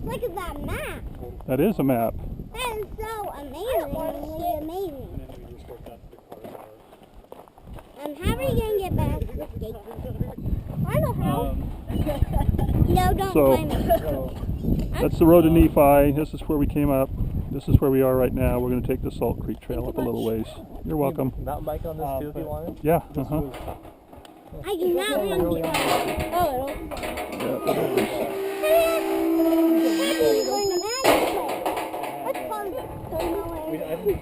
Look at that map. That is a map. That is so amazingly amazing. How are you going to get back to the skate? I don't know. No, don't climb it. That's the road to Nephi. This is where we came up. This is where we are right now. We're going to take the Salt Creek Trail up a little ways. You're welcome. Mountain bike on this too if you wanted? Yeah. I do not want to get on.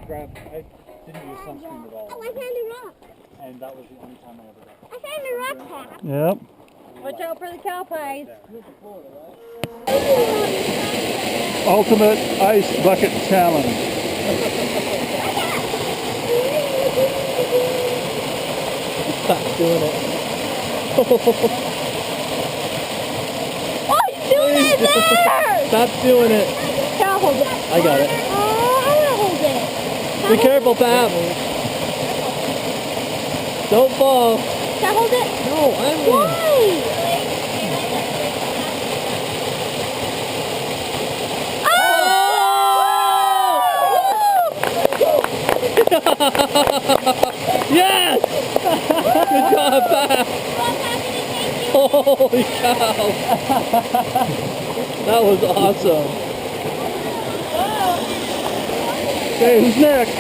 I didn't use sunscreen at all. Oh, I found a rock. And that was the only time I ever got it. I found a rock path. Yep. Watch out for the cow pies. Ultimate Ice Bucket Challenge. Stop doing it. Oh, he's doing it there! Stop doing it. Cow, hold it. I got it. I want to hold it. Be careful, Pap. Don't fall. Can I hold it? No, I'm in. Why? Yes! Good job, Pap. Holy cow. That was awesome. Okay, who's next?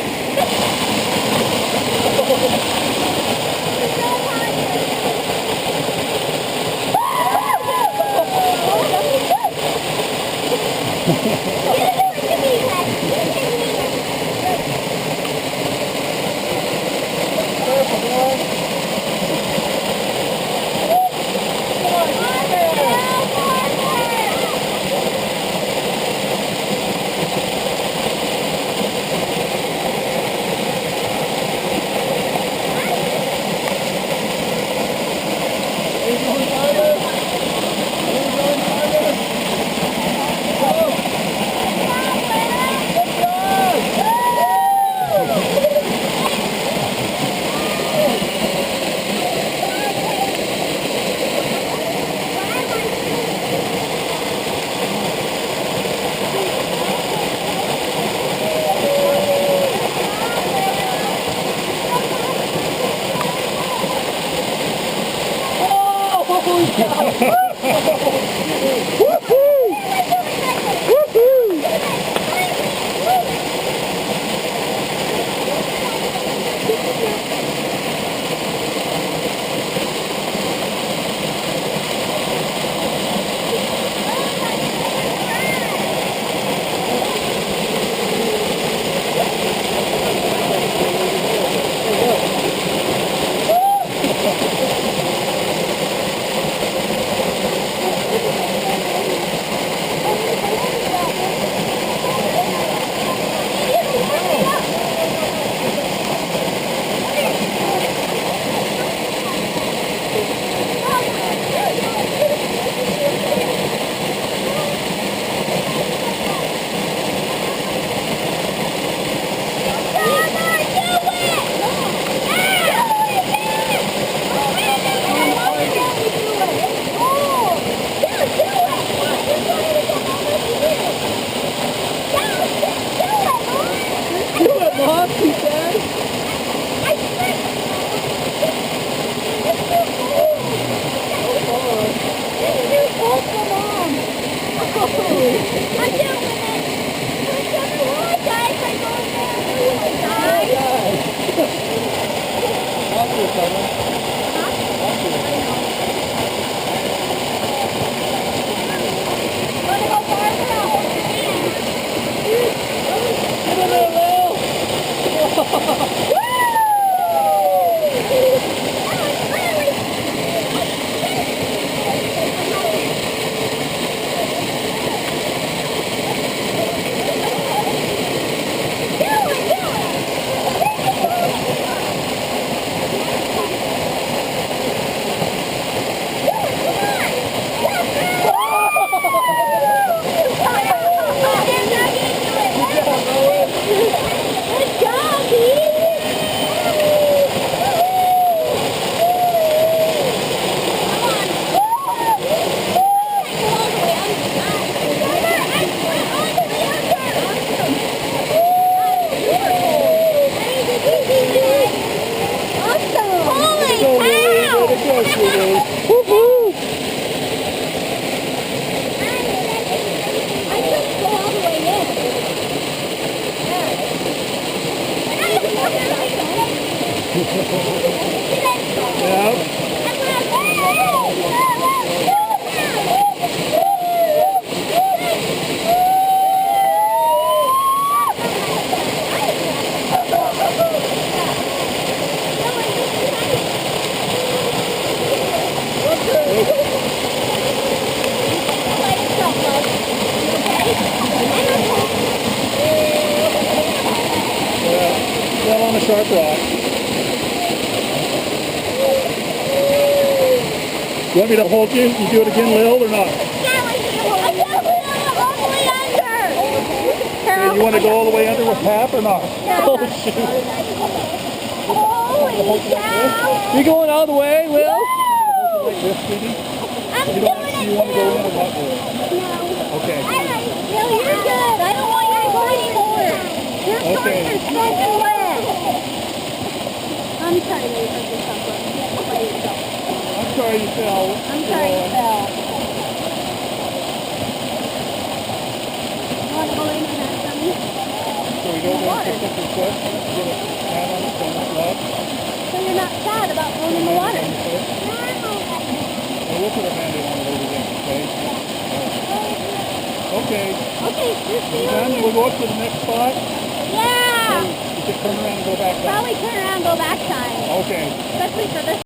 Well, on a sharp rock. You want me to hold you? You do it again, Lil, or not? Okay, you want to go all the way under with Pap or not? Oh, shoot. Holy cow! You going all the way, Will? Like this, Sweetie? I'm You doing don't. it. You want to go in or not go in? No. Okay. No, you're good. I don't want you to go anymore. Your shorts Okay. are soaking wet. I'm sorry that you heard yourself. By yourself. I'm sorry you fell. I'm sorry you fell. You want to go in and have some? So we go there and pick up your foot, get a pat on the stomach, love. So you're not sad about going in the water? Well, we'll put a Band-Aid on it over there, okay? Okay. Okay, just see you Then later. we'll go up to the next spot. Yeah! You can turn around and go back down. Probably turn around and go back time. Okay. Especially for this.